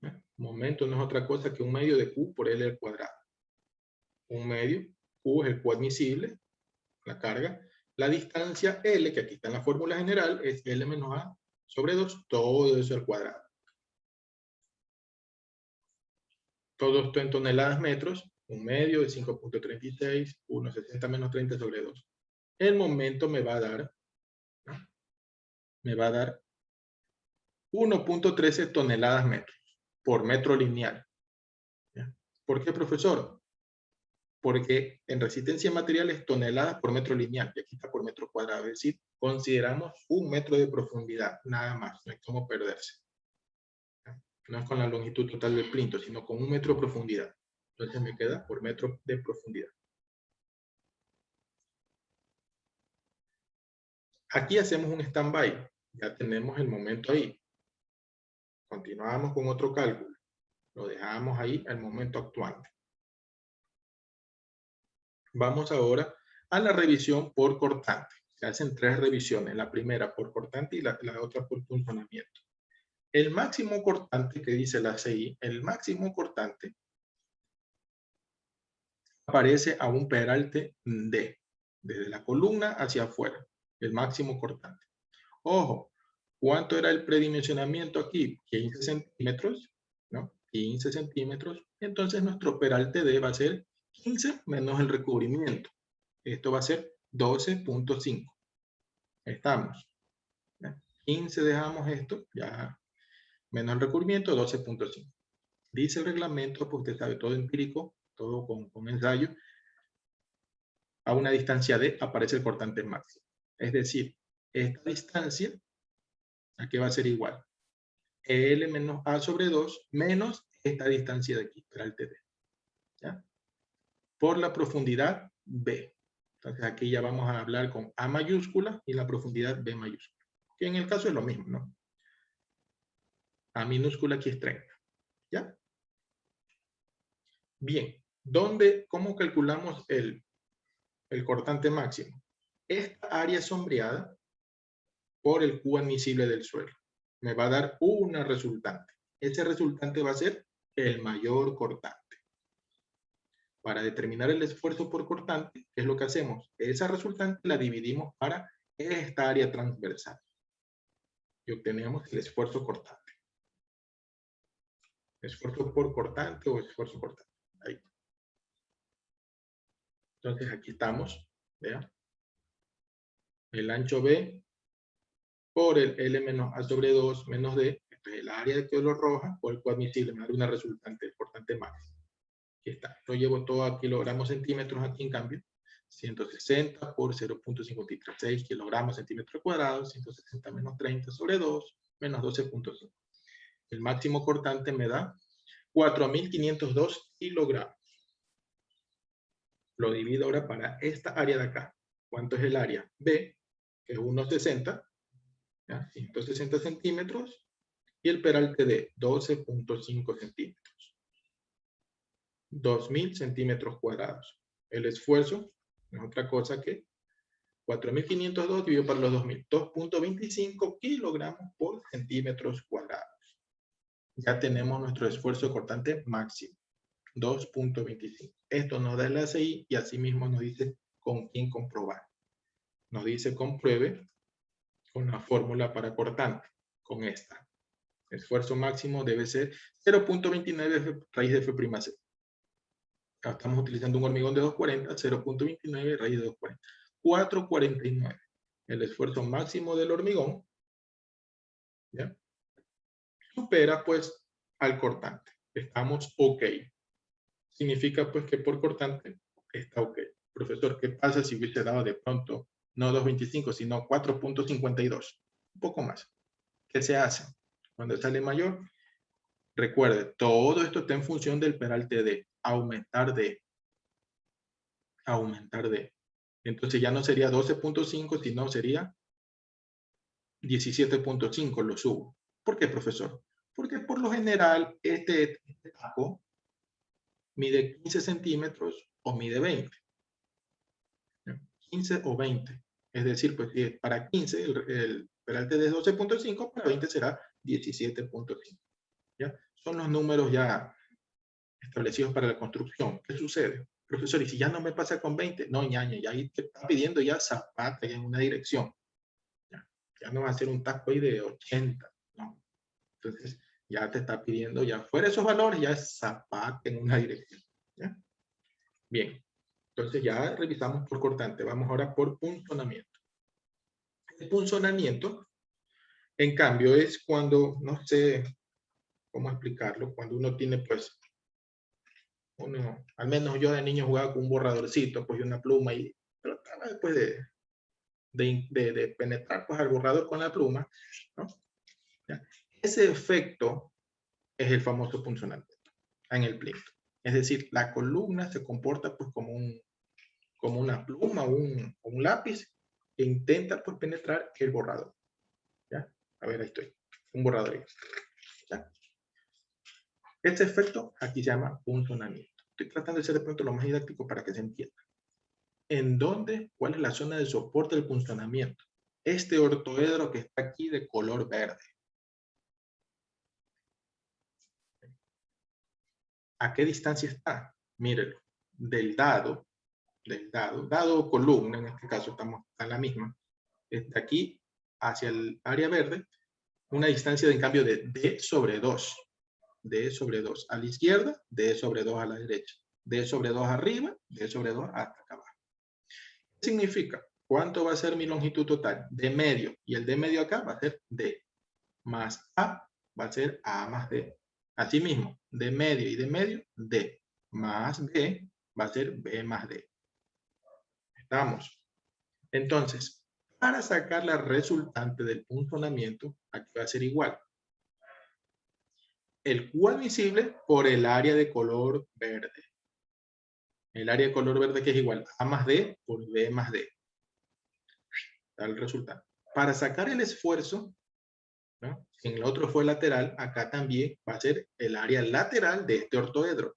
¿Ya? Momento no es otra cosa que un medio de Q por L al cuadrado. Un medio, Q es el Q admisible, la carga. La distancia L, que aquí está en la fórmula general, es L menos A sobre 2, todo eso al cuadrado. Todo esto en toneladas metros, un medio de 5.36, 1.60 menos 30 sobre 2. El momento me va a dar, ¿no? Me va a dar 1.13 toneladas metros por metro lineal. ¿Ya? ¿Por qué, profesor? Porque en resistencia de materiales toneladas por metro lineal, y aquí está por metro cuadrado, es decir, consideramos 1 metro de profundidad, nada más, no hay cómo perderse. ¿Ya? No es con la longitud total del plinto, sino con 1 metro de profundidad. Entonces me queda por metro de profundidad. Aquí hacemos un stand-by. Ya tenemos el momento ahí. Continuamos con otro cálculo. Lo dejamos ahí al momento actuante. Vamos ahora a la revisión por cortante. Se hacen 3 revisiones. La primera por cortante y la otra por punzonamiento. El máximo cortante que dice la CI, el máximo cortante aparece a un peralte D, desde la columna hacia afuera, el máximo cortante. Ojo, ¿cuánto era el predimensionamiento aquí? 15 centímetros, ¿no? 15 centímetros. Entonces nuestro peralte D va a ser 15 menos el recubrimiento. Esto va a ser 12.5. Estamos. ¿Ya? 15 dejamos esto, ya menos el recubrimiento, 12.5. Dice el reglamento, pues usted sabe, todo empírico, todo con ensayo. A una distancia D aparece el cortante máximo. Es decir, esta distancia, aquí va a ser igual. L menos A sobre 2 menos esta distancia de aquí, peralte D. ¿Ya? Por la profundidad B. Entonces aquí ya vamos a hablar con A mayúscula y la profundidad B mayúscula. Que en el caso es lo mismo, ¿no? A minúscula aquí es 30. ¿Ya? Bien. ¿Cómo calculamos el cortante máximo? Esta área sombreada por el Q admisible del suelo. Me va a dar una resultante. Ese resultante va a ser el mayor cortante. Para determinar el esfuerzo por cortante, ¿qué es lo que hacemos? Esa resultante la dividimos para esta área transversal. Y obtenemos el esfuerzo cortante. Esfuerzo por cortante o esfuerzo cortante. Ahí. Entonces aquí estamos. ¿Vean? El ancho B por el L menos A sobre 2 menos D. Esto es el área de color roja por el cual admisible me da una resultante, el cortante máximo. Aquí está. Lo llevo todo a kilogramos centímetros aquí en cambio. 160 por 0.536 kilogramos centímetros cuadrados. 160 menos 30 sobre 2 menos 12.5. El máximo cortante me da 4.502 kilogramos. Lo divido ahora para esta área de acá. ¿Cuánto es el área? B, que es 1,60. 160 centímetros. Y el peralte de 12.5 centímetros. 2.000 centímetros cuadrados. El esfuerzo no es otra cosa que 4.502 dividido por los 2.000. 2.25 kilogramos por centímetros cuadrados. Ya tenemos nuestro esfuerzo cortante máximo. 2.25. Esto nos da el ACI y asimismo nos dice con quién comprobar. Nos dice compruebe con la fórmula para cortante, con esta. El esfuerzo máximo debe ser 0.29 raíz de F'(C). Estamos utilizando un hormigón de 240, 0.29 raíz de 240. 449. El esfuerzo máximo del hormigón, ¿ya? Supera pues al cortante. Estamos ok. Significa pues que por cortante está ok. Profesor, ¿qué pasa si hubiese dado de pronto no 2.25 sino 4.52? Un poco más. ¿Qué se hace? Cuando sale mayor, recuerde, todo esto está en función del peralte D. Aumentar D. Aumentar D. Entonces ya no sería 12.5, sino sería 17.5, lo subo. ¿Por qué, profesor? Porque por lo general este taco mide 15 centímetros o mide 20. 15 o 20. Es decir, pues para 15 el peralte es 12.5, para 20 será 17.5. ¿Ya? Son los números ya establecidos para la construcción. ¿Qué sucede? Profesor, ¿y si ya no me pasa con 20? No, ñaña, ya ahí te está pidiendo ya zapata ya en una dirección. Ya no va a ser un taco ahí de 80, ¿no? Entonces, ya te está pidiendo, ya fuera esos valores, ya es zapata en una dirección. ¿Ya? Bien, entonces ya revisamos por cortante. Vamos ahora por punzonamiento. El punzonamiento, en cambio, es cuando, no sé cómo explicarlo, cuando uno tiene, pues, al menos yo de niño jugaba con un borradorcito, pues, y una pluma, y trataba después de penetrar, pues, al borrador con la pluma, ¿no? ¿Ya? Ese efecto es el famoso punzonamiento en el plinto. Es decir, la columna se comporta, pues, como una pluma o un lápiz, intenta pues penetrar el borrador. ¿Ya? A ver, ahí estoy. Un borrador ahí. ¿Ya? Este efecto aquí se llama punzonamiento. Estoy tratando de ser de pronto lo más didáctico para que se entienda. ¿En dónde? ¿Cuál es la zona de soporte del punzonamiento? Este ortoedro que está aquí de color verde. ¿A qué distancia está? Mírenlo. Dado columna, en este caso estamos a la misma, de aquí hacia el área verde, una distancia de en cambio de D sobre 2. D sobre 2 a la izquierda, D sobre 2 a la derecha. D sobre 2 arriba, D sobre 2 hasta acá abajo. ¿Qué significa? ¿Cuánto va a ser mi longitud total? D medio. Y el D medio acá va a ser D. Más A va a ser A más D. Asimismo, D medio y D medio, D. Más B va a ser B más D. ¿Estamos? Entonces, para sacar la resultante del punzonamiento, aquí va a ser igual. El Q admisible por el área de color verde. El área de color verde que es igual a más D por B más D. Da el resultado. Para sacar el esfuerzo, ¿no? Si en el otro fue lateral, acá también va a ser el área lateral de este ortoedro.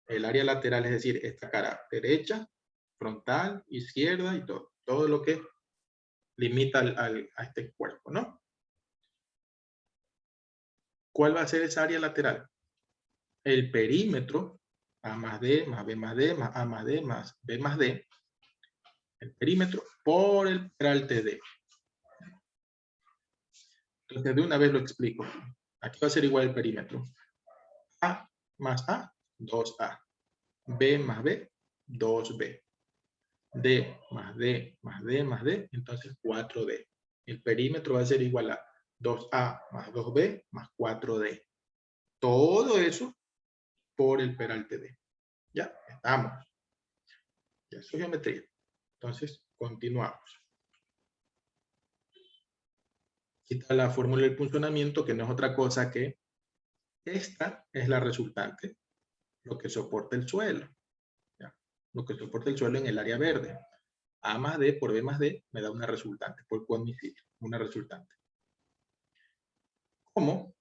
El área lateral, es decir, esta cara derecha, frontal, izquierda y todo. Todo lo que limita a este cuerpo, ¿no? ¿Cuál va a ser esa área lateral? El perímetro, A más D, más B más D, más A más D, más B más D. El perímetro por el peralte D. Entonces, de una vez lo explico. Aquí va a ser igual el perímetro. A más A, 2A. B más B, 2B. D más D más D más D, entonces 4D. El perímetro va a ser igual a 2A más 2B más 4D. Todo eso por el peralte D. Ya, estamos. Ya, eso es geometría. Entonces, continuamos. Aquí está la fórmula del punzonamiento, que no es otra cosa que esta es la resultante, lo que soporta el suelo. ¿Ya? Lo que soporta el suelo en el área verde. A más D por B más D me da una resultante, por Q admisible, una resultante. ¿Cómo?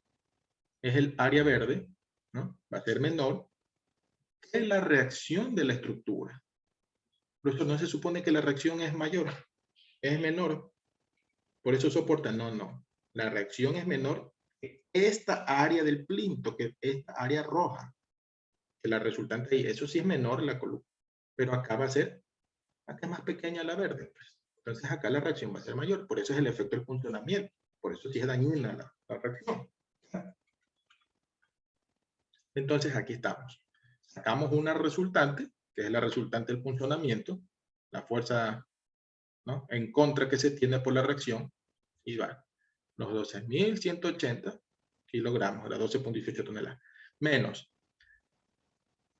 Es el área verde, ¿no? Va a ser menor que la reacción de la estructura. Por eso no se supone que la reacción es mayor, es menor. Por eso soporta, no. La reacción es menor que esta área del plinto, que esta área roja, que la resultante ahí. Eso sí es menor la columna. Pero acá va a ser, acá es más pequeña la verde. Pues. Entonces acá la reacción va a ser mayor. Por eso es el efecto del punzonamiento. Por eso sí es dañina la reacción. Entonces aquí estamos. Sacamos una resultante, que es la resultante del punzonamiento, la fuerza, ¿no?, en contra que se tiene por la reacción, y va los 12.180 kilogramos, las 12.18 toneladas, menos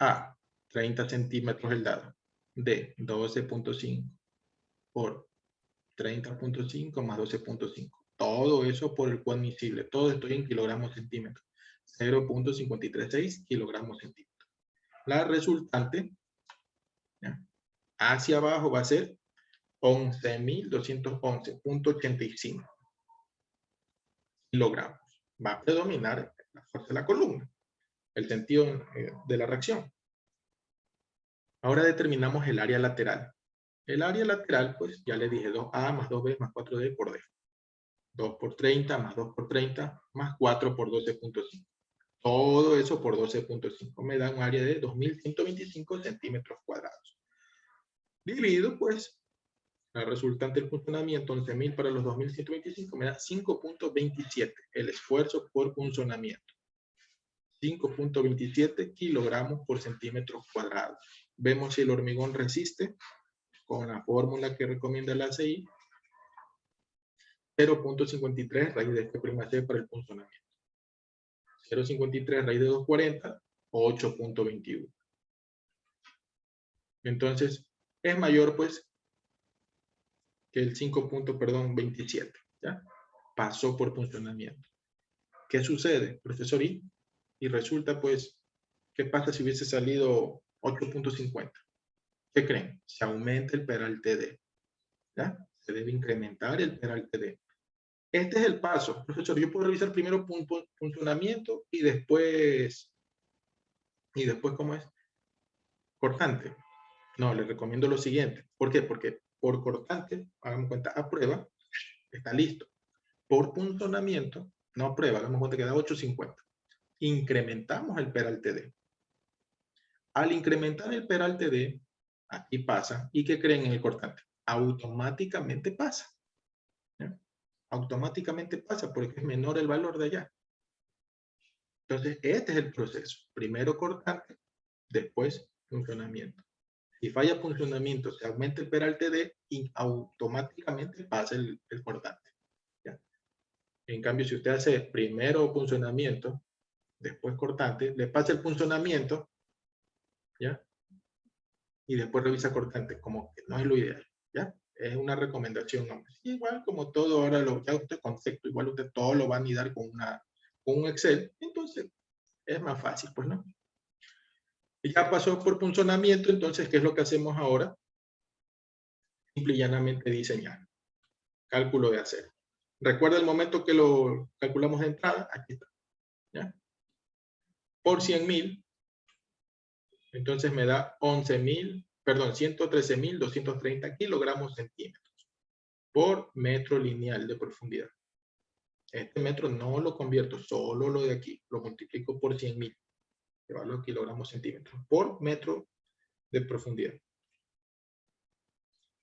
A, 30 centímetros el dado, D, 12.5 por 30.5 más 12.5. Todo eso por el Q admisible. Todo esto en kilogramos centímetros. 0.536 kilogramos centímetros. La resultante, ¿ya?, hacia abajo va a ser 11.211.85 kilogramos. Va a predominar la fuerza de la columna, el sentido de la reacción. Ahora determinamos el área lateral. El área lateral, pues ya le dije, 2A más 2B más 4D por D. 2 por 30 más 2 por 30 más 4 por 12.5. Todo eso por 12.5 me da un área de 2.125 centímetros cuadrados. Divido, pues, la resultante del punzonamiento, 11.000 para los 2.125, me da 5.27, el esfuerzo por punzonamiento. 5.27 kilogramos por centímetro cuadrado. Vemos si el hormigón resiste con la fórmula que recomienda la ACI. 0.53 raíz de F' C para el punzonamiento. 0.53 raíz de 240, 8.21. Entonces, es mayor, pues, que el 5.27, ¿ya? Pasó por punzonamiento. ¿Qué sucede, profesor? Y resulta, pues, ¿qué pasa si hubiese salido 8.50? ¿Qué creen? Se aumenta el peralte D. ¿Ya? Se debe incrementar el peralte D. Este es el paso. Profesor, yo puedo revisar primero funcionamiento y después, ¿cómo es? Cortante. No, le recomiendo lo siguiente. ¿Por qué? Porque por cortante, hagamos cuenta, a prueba, está listo. Por punzonamiento, no a prueba, hagamos cuenta que da 850. Incrementamos el peralte D. Al incrementar el peralte D, aquí pasa. ¿Y qué creen en el cortante? Automáticamente pasa. ¿Ya? Automáticamente pasa porque es menor el valor de allá. Entonces, este es el proceso. Primero cortante, después funcionamiento. Si falla funcionamiento, se aumenta el peralte D y automáticamente pasa el cortante. ¿Ya? En cambio, si usted hace primero funcionamiento, después cortante, le pasa el funcionamiento, ¿ya? Y después revisa cortante, como que no es lo ideal, ¿ya? Es una recomendación, ¿no? Igual como todo ahora, ya usted concepto, igual usted todo lo va a anidar con un Excel, entonces es más fácil, pues, ¿no? Y ya pasó por funcionamiento, entonces, ¿qué es lo que hacemos ahora? Simple y llanamente diseñar. Cálculo de acero. ¿Recuerda el momento que lo calculamos de entrada? Aquí está. ¿Ya? Por 100.000, entonces me da 113.230 kilogramos centímetros por metro lineal de profundidad. Este metro no lo convierto, solo lo de aquí, lo multiplico por 100.000, que va a los kilogramos centímetros, por metro de profundidad.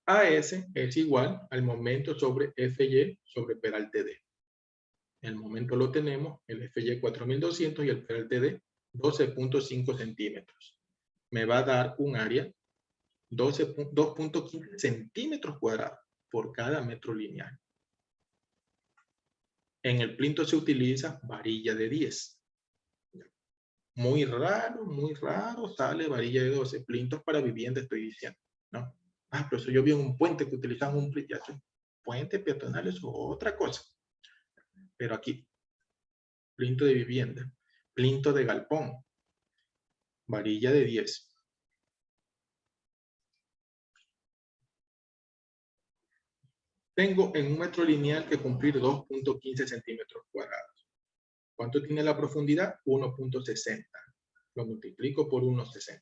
AS es igual al momento sobre FY sobre peralte D. El momento lo tenemos, el FY 4200 y el peralte D 12.5 centímetros. Me va a dar un área 2.15 centímetros cuadrados por cada metro lineal. En el plinto se utiliza varilla de 10. Muy raro sale varilla de 12. Plintos para vivienda estoy diciendo, ¿no? Ah, pero eso yo vi en un puente que utilizaban un plinto. Puente peatonal es otra cosa. Pero aquí, plinto de vivienda, plinto de galpón, varilla de 10. Tengo en un metro lineal que cumplir 2.15 centímetros cuadrados. ¿Cuánto tiene la profundidad? 1.60. Lo multiplico por 1.60.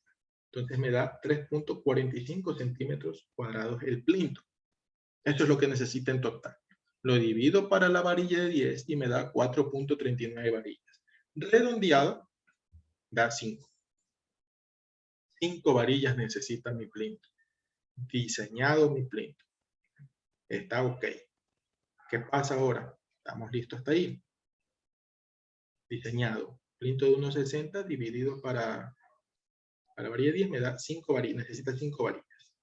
Entonces me da 3.45 centímetros cuadrados el plinto. Esto es lo que necesita en total. Lo divido para la varilla de 10 y me da 4.39 varillas. Redondeado, da 5. 5 varillas necesita mi plinto. Diseñado mi plinto. Está ok. ¿Qué pasa ahora? Estamos listos hasta ahí. Diseñado. Plinto de 1.60 dividido para la varilla de 10 me da 5 varillas. Necesita 5 varillas.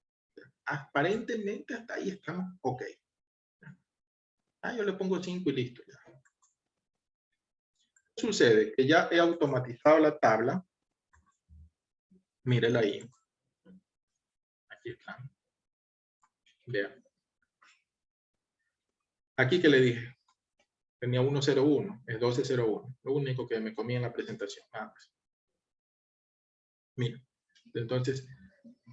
Aparentemente hasta ahí estamos ok. Yo le pongo 5 y listo. Ya. Sucede que ya he automatizado la tabla. Mírela ahí. Aquí está. Vean. Aquí que le dije. Tenía 101, es 1201. Lo único que me comí en la presentación. Nada más. Mira. Entonces,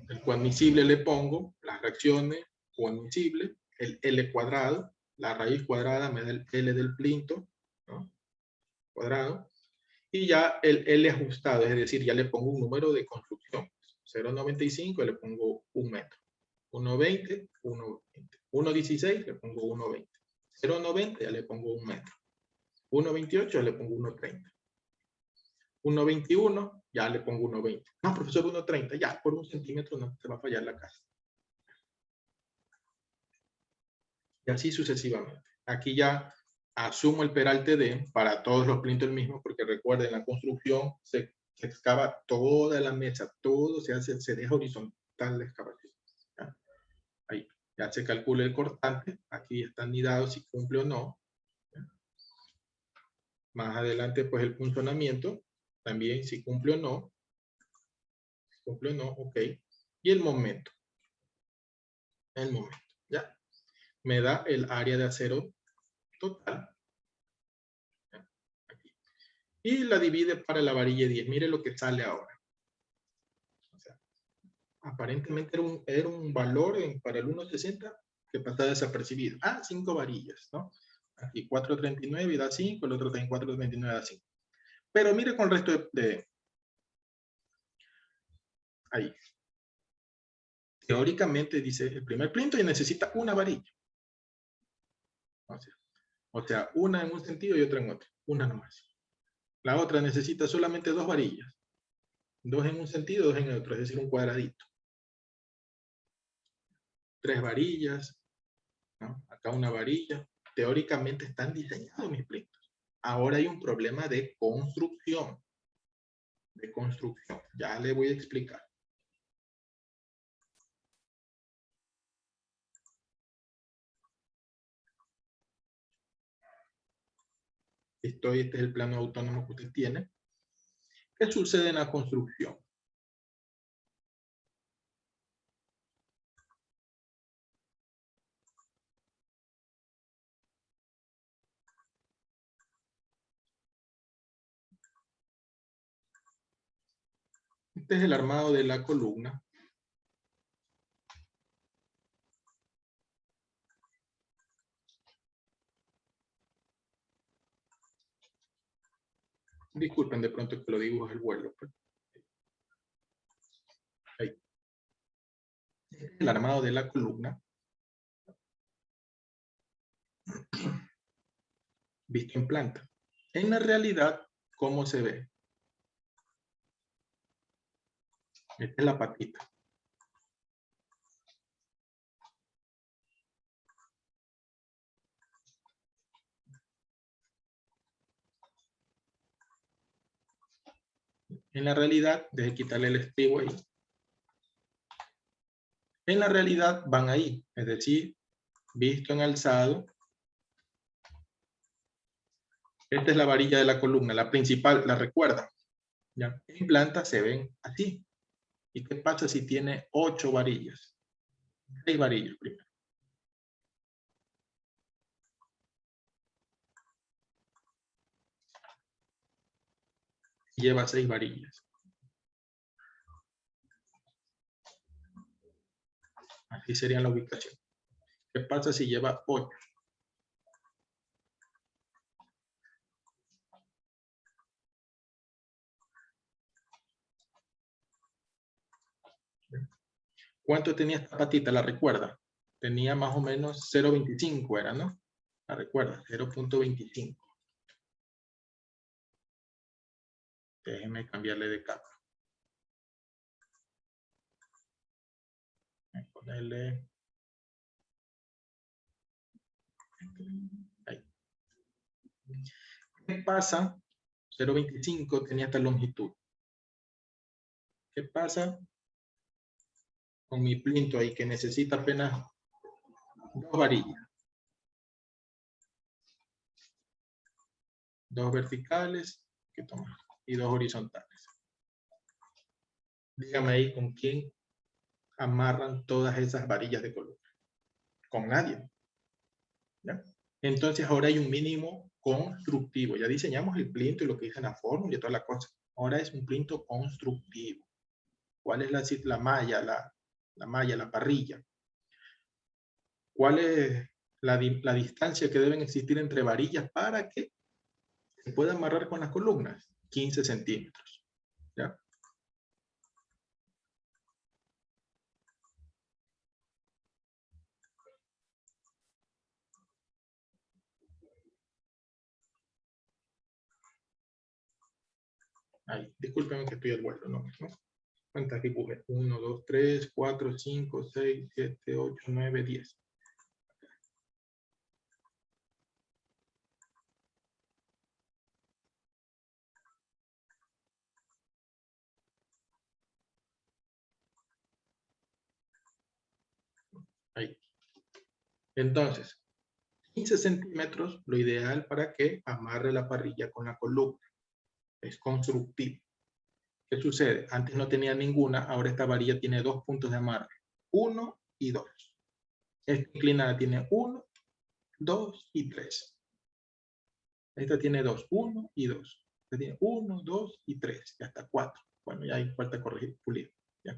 el coadmisible le pongo las reacciones, coadmisible, el L cuadrado, la raíz cuadrada me da el L del plinto, ¿no? Cuadrado. Y ya el L ajustado, es decir, ya le pongo un número de construcción. 0.95 le pongo 1 metro. 1.20, 1.20. 1.16 le pongo 1.20. 0.90 ya le pongo 1 metro. 1.28 ya le pongo 1.30. 1.21 ya le pongo 1.20. No, profesor, 1.30, ya por 1 centímetro no se va a fallar la casa. Y así sucesivamente. Aquí ya asumo el peralte D para todos los plintos el mismo, porque recuerden, la construcción se excava toda la mesa, todo se deja horizontal la excavación. ¿Ya? Ahí ya se calcula el cortante, aquí está anidado si cumple o no. ¿Ya? Más adelante, pues el funcionamiento, también si cumple o no. Si cumple o no, ok. Y el momento. El momento, ¿ya? Me da el área de acero total. Aquí. Y la divide para la varilla 10. Mire lo que sale ahora. O sea, aparentemente era un valor para el 1.60 que pasa desapercibido. Ah, 5 varillas, ¿no? Aquí 439 y da 5, el otro también 439 da 5. Pero mire con el resto de ahí. Teóricamente dice el primer plinto y necesita una varilla. O sea, una en un sentido y otra en otro. Una nomás. La otra necesita solamente 2 varillas. 2 en un sentido, 2 en el otro, es decir, un cuadradito. 3 varillas, ¿no? Acá una varilla. Teóricamente están diseñados mis plintos. Ahora hay un problema de construcción. Ya le voy a explicar. Este es el plano autónomo que usted tiene. ¿Qué sucede en la construcción? Este es el armado de la columna. Disculpen de pronto que lo dibujo el vuelo. Pues. Ahí. El armado de la columna. Visto en planta. En la realidad, ¿cómo se ve? Esta es la patita. En la realidad, deje quitarle el estribo ahí. En la realidad van ahí, es decir, visto en alzado. Esta es la varilla de la columna, la principal, ¿la recuerda? ¿Ya? En planta se ven así. ¿Y qué pasa si tiene 8 varillas? 6 varillas primero. Lleva 6 varillas. Así sería la ubicación. ¿Qué pasa si lleva 8? ¿Cuánto tenía esta patita? ¿La recuerda? Tenía más o menos 0.25 era, ¿no? ¿La recuerda? 0.25. Déjeme cambiarle de capa. Voy a ponerle... Ahí. ¿Qué pasa? 0.25 tenía esta longitud. ¿Qué pasa con mi plinto ahí que necesita apenas 2 varillas? 2 verticales y 2 horizontales. Dígame ahí con quién amarran todas esas varillas de columna. Con nadie. ¿Ya? Entonces ahora hay un mínimo constructivo. Ya diseñamos el plinto y lo que dice en la fórmula y toda la cosa. Ahora es un plinto constructivo. ¿Cuál es la malla, la parrilla? ¿Cuál es la distancia que deben existir entre varillas para que se pueda amarrar con las columnas? 15 centímetros. ¿Ya? Ahí, discúlpenme que estoy al vuelo, ¿no? ¿Cuántas dibujé? 1, 2, 3, 4, 5, 6, 7, 8, 9, 10. Ahí. Entonces, 15 centímetros, lo ideal para que amarre la parrilla con la columna. Es constructivo. ¿Qué sucede? Antes no tenía ninguna, ahora esta varilla tiene 2 puntos de amarre. 1 y 2. Esta inclinada tiene 1, 2 y 3. Esta tiene 2, 1 y 2. Esta tiene 1, 2 y 3. Y hasta 4. Bueno, ya hay falta corregir, pulir. ¿Ya?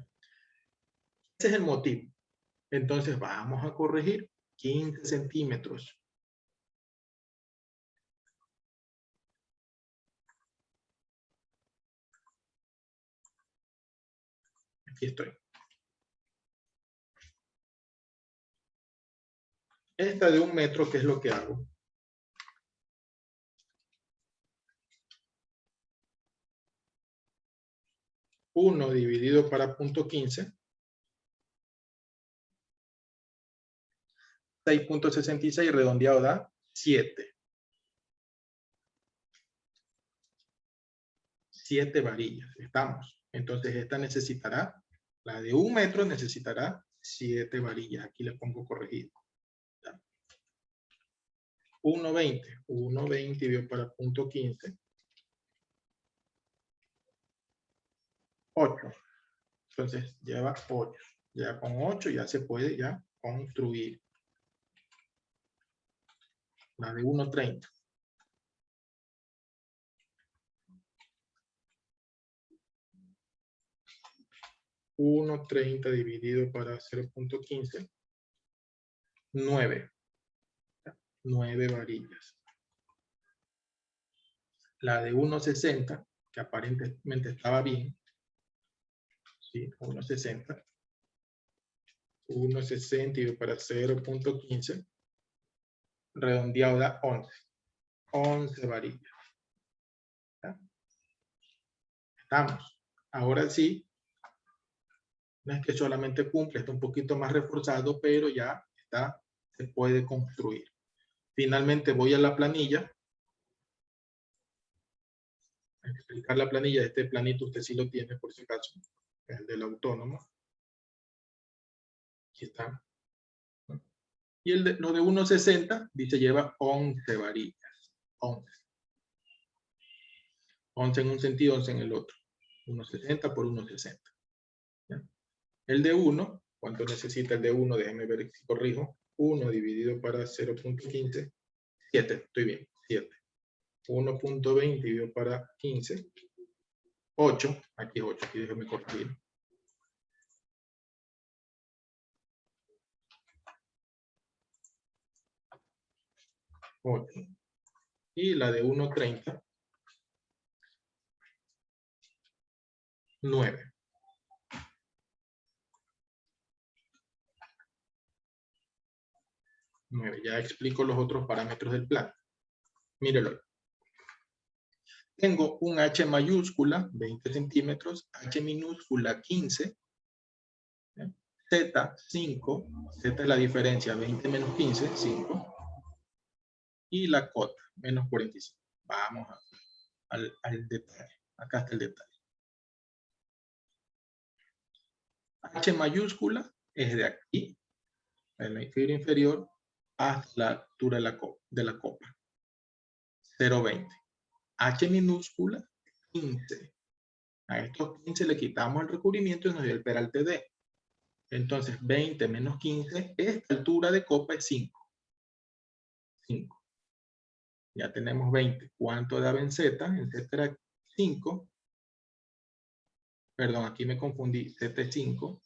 Ese es el motivo. Entonces vamos a corregir. 15 centímetros. Aquí estoy. Esta de 1 metro, ¿qué es lo que hago? Uno dividido para punto 15. 6.66 redondeado da 7. 7 varillas. Estamos. Entonces esta necesitará, la de 1 metro necesitará 7 varillas. Aquí le pongo corregido. 1.20. 1.20 dividido para punto 15. 8. Entonces lleva 8. Ya con 8 ya se puede ya construir. La de 1.30. 1.30 dividido para 0.15. 9. 9 varillas. La de 1.60, que aparentemente estaba bien. ¿Sí? 1.60. 1.60 dividido para 0.15. Redondeado da 11. 11 varillas. ¿Ya? Estamos. Ahora sí, no es que solamente cumple, está un poquito más reforzado, pero ya está, se puede construir. Finalmente voy a la planilla. A explicar la planilla de este planito, usted sí lo tiene por si acaso. Es el del autónomo. Aquí está. Y lo de 1.60 dice lleva 11 varillas. 11. 11 en un sentido, 11 en el otro. 1.60 por 1.60. El de 1, ¿cuánto necesita el de 1? Déjeme ver si corrijo. 1 dividido para 0.15. 7, estoy bien, 7. 1.20 dividido para 15. 8, aquí es 8, aquí déjeme corregir. 8. Y la de 1.30, 9. 9. Ya explico los otros parámetros del plan. Mírelo. Tengo un H mayúscula, 20 centímetros, H minúscula, 15, Z, 5, Z es la diferencia, 20 menos 15, 5, y la cota, menos 45. Vamos al detalle. Acá está el detalle. H mayúscula es de aquí, en el filo inferior, hasta la altura de la copa. 0.20. H minúscula, 15. A estos 15 le quitamos el recubrimiento y nos dio el peralte D. Entonces, 20 menos 15, esta altura de copa es 5. 5. Ya tenemos 20. ¿Cuánto daba en Z? En Z era 5. Perdón, aquí me confundí. Z es 5.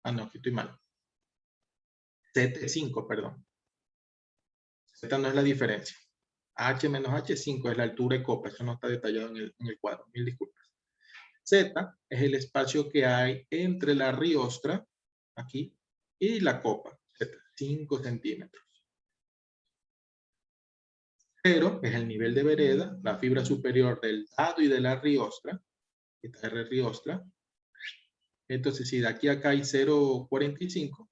Ah, no, aquí estoy mal. Z es 5, perdón. Z no es la diferencia. H menos H, 5 es la altura de copa. Eso no está detallado en el cuadro. Mil disculpas. Z es el espacio que hay entre la riostra, aquí, y la copa. Z, 5 centímetros. 0 es el nivel de vereda, la fibra superior del dado y de la riostra. Esta es la riostra. Entonces, si de aquí a acá hay 0.45,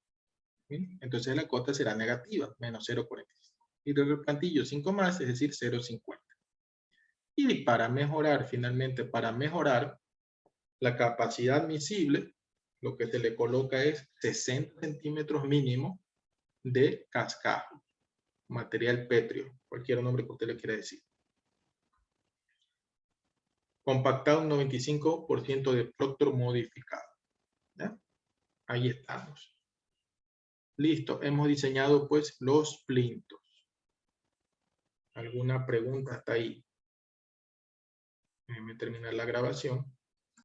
entonces la cota será negativa, menos 0.45. Y de replantillo 5 más, es decir, 0.50. Y para mejorar, finalmente, para mejorar la capacidad admisible, lo que se le coloca es 60 centímetros mínimo de cascajo, material pétreo, cualquier nombre que usted le quiera decir. Compactado un 95% de proctor modificado. ¿Ya? Ahí estamos. Listo, hemos diseñado pues los plintos. ¿Alguna pregunta hasta ahí? Déjenme terminar la grabación.